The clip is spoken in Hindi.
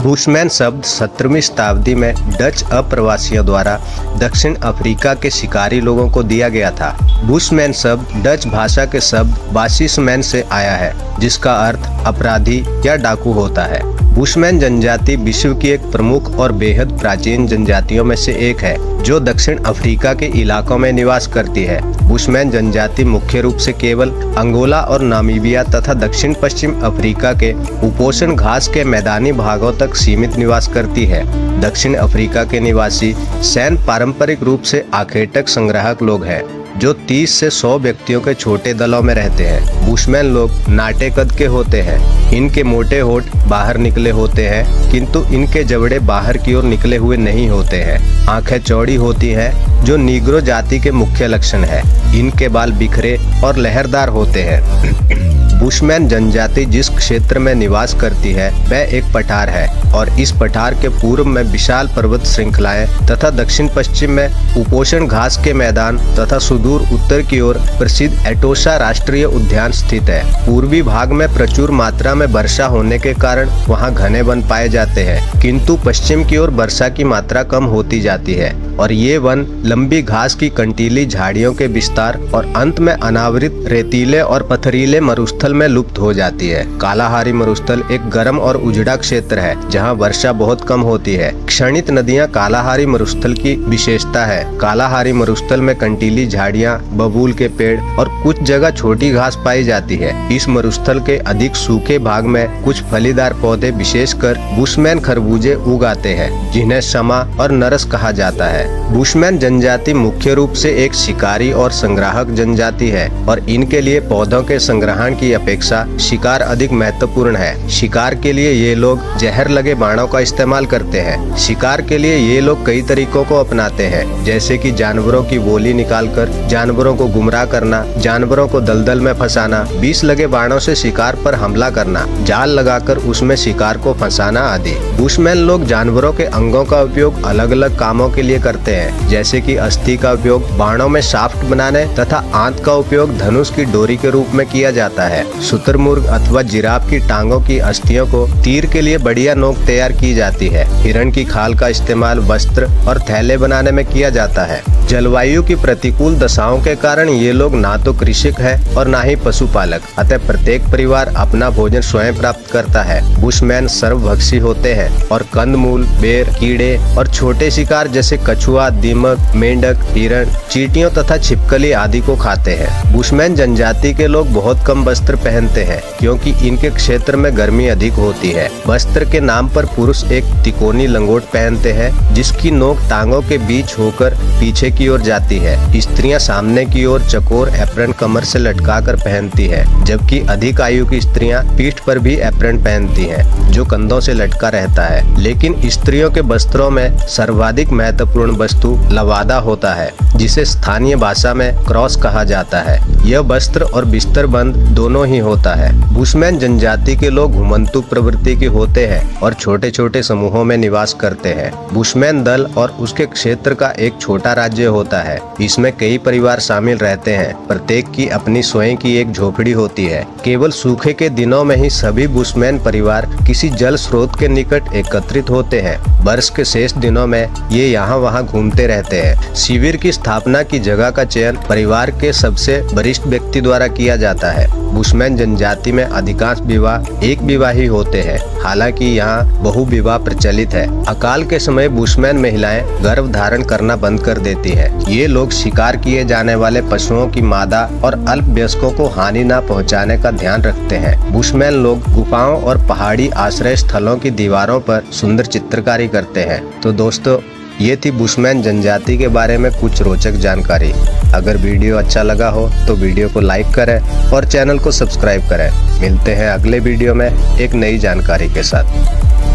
बुशमैन शब्द 17वीं शताब्दी में डच अप्रवासियों द्वारा दक्षिण अफ्रीका के शिकारी लोगों को दिया गया था। बुशमैन शब्द डच भाषा के शब्द बासिसमैन से आया है, जिसका अर्थ अपराधी या डाकू होता है। बुशमैन जनजाति विश्व की एक प्रमुख और बेहद प्राचीन जनजातियों में से एक है, जो दक्षिण अफ्रीका के इलाकों में निवास करती है। बुशमैन जनजाति मुख्य रूप से केवल अंगोला और नामीबिया तथा दक्षिण पश्चिम अफ्रीका के उपोष्ण घास के मैदानी भागों तक सीमित निवास करती है। दक्षिण अफ्रीका के निवासी सैन पारंपरिक रूप से आखेटक संग्राहक लोग हैं, जो 30 से 100 व्यक्तियों के छोटे दलों में रहते हैं। बुशमैन लोग नाटे कद के होते हैं। इनके मोटे होठ बाहर निकले होते हैं, किंतु इनके जबड़े बाहर की ओर निकले हुए नहीं होते हैं। आंखें चौड़ी होती हैं, जो नीग्रो जाति के मुख्य लक्षण है। इनके बाल बिखरे और लहरदार होते हैं। बुशमैन जनजाति जिस क्षेत्र में निवास करती है वह एक पठार है, और इस पठार के पूर्व में विशाल पर्वत श्रृंखलाएं तथा दक्षिण पश्चिम में उपोष्ण घास के मैदान तथा सुदूर उत्तर की ओर प्रसिद्ध एटोसा राष्ट्रीय उद्यान स्थित है। पूर्वी भाग में प्रचुर मात्रा में वर्षा होने के कारण वहां घने वन पाए जाते हैं, किंतु पश्चिम की ओर वर्षा की मात्रा कम होती जाती है और ये वन लंबी घास की कंटीली झाड़ियों के विस्तार और अंत में अनावृत रेतीले और पथरीले मरुस्थल में लुप्त हो जाती है। कालाहारी मरुस्थल एक गर्म और उजड़ा क्षेत्र है, जहां वर्षा बहुत कम होती है। क्षणित नदियां कालाहारी मरुस्थल की विशेषता है। कालाहारी मरुस्थल में कंटीली झाड़ियां, बबूल के पेड़ और कुछ जगह छोटी घास पाई जाती है। इस मरुस्थल के अधिक सूखे भाग में कुछ फलीदार पौधे, विशेषकर बुशमैन खरबूजे उगाते हैं, जिन्हें शमा और नरस कहा जाता है। बुशमैन जनजाति मुख्य रूप से एक शिकारी और संग्राहक जनजाति है, और इनके लिए पौधों के संग्रहण की अपेक्षा शिकार अधिक महत्वपूर्ण है। शिकार के लिए ये लोग जहर लगे बाणों का इस्तेमाल करते हैं। शिकार के लिए ये लोग कई तरीकों को अपनाते हैं, जैसे कि जानवरों की बोली निकालकर जानवरों को गुमराह करना, जानवरों को दलदल में फंसाना, विष लगे बाणों से शिकार पर हमला करना, जाल लगाकर उसमें शिकार को फंसाना आदि। बुशमैन लोग जानवरों के अंगों का उपयोग अलग अलग कामों के लिए करते हैं, जैसे कि अस्थि का उपयोग बाणों में शाफ्ट बनाने तथा आंत का उपयोग धनुष की डोरी के रूप में किया जाता है। शुतुरमुर्ग अथवा जिराफ की टांगों की अस्थियों को तीर के लिए बढ़िया नोक तैयार की जाती है। हिरण की खाल का इस्तेमाल वस्त्र और थैले बनाने में किया जाता है। जलवायु की प्रतिकूल दशाओं के कारण ये लोग ना तो कृषक है और ना ही पशुपालक, अतः प्रत्येक परिवार अपना भोजन स्वयं प्राप्त करता है। बुशमैन सर्वभक्षी होते हैं और कंदमूल, बेर, कीड़े और छोटे शिकार जैसे कछुआ, दीमक, मेंढक, हिरण, चींटियों तथा छिपकली आदि को खाते हैं। बुशमैन जनजाति के लोग बहुत कम वस्त्र पहनते हैं, क्योंकि इनके क्षेत्र में गर्मी अधिक होती है। वस्त्र के नाम पर पुरुष एक तिकोनी लंगोट पहनते हैं, जिसकी नोक टांगों के बीच होकर पीछे की ओर जाती है। स्त्रियां सामने की ओर चकोर एप्रन कमर से लटकाकर पहनती है, जबकि अधिक आयु की स्त्रियां पीठ पर भी एप्रन पहनती हैं, जो कंधों से लटका रहता है। लेकिन स्त्रियों के वस्त्रों में सर्वाधिक महत्वपूर्ण वस्तु लवादा होता है, जिसे स्थानीय भाषा में क्रॉस कहा जाता है। यह वस्त्र और बिस्तर बंद दोनों ही होता है। बुशमैन जनजाति के लोग घुमंतु प्रवृत्ति के होते हैं और छोटे छोटे समूहों में निवास करते हैं। बुशमैन दल और उसके क्षेत्र का एक छोटा राज्य होता है। इसमें कई परिवार शामिल रहते हैं। प्रत्येक की अपनी स्वयं की एक झोपड़ी होती है। केवल सूखे के दिनों में ही सभी बुशमैन परिवार किसी जल स्रोत के निकट एकत्रित होते हैं। वर्ष के शेष दिनों में ये यहाँ वहाँ घूमते रहते हैं। शिविर की स्थापना की जगह का चयन परिवार के सबसे वरिष्ठ व्यक्ति द्वारा किया जाता है। बुशमैन जनजाति में अधिकांश विवाह एक विवाह ही होते हैं, हालांकि यहाँ बहु विवाह प्रचलित है। अकाल के समय बुशमैन महिलाएं गर्भ धारण करना बंद कर देती है। ये लोग शिकार किए जाने वाले पशुओं की मादा और अल्पवयस्कों को हानि न पहुँचाने का ध्यान रखते हैं। बुशमैन लोग गुफाओं और पहाड़ी आश्रय स्थलों की दीवारों पर सुंदर चित्रकारी करते हैं। तो दोस्तों, ये थी बुशमैन जनजाति के बारे में कुछ रोचक जानकारी। अगर वीडियो अच्छा लगा हो तो वीडियो को लाइक करें और चैनल को सब्सक्राइब करें। मिलते हैं अगले वीडियो में एक नई जानकारी के साथ।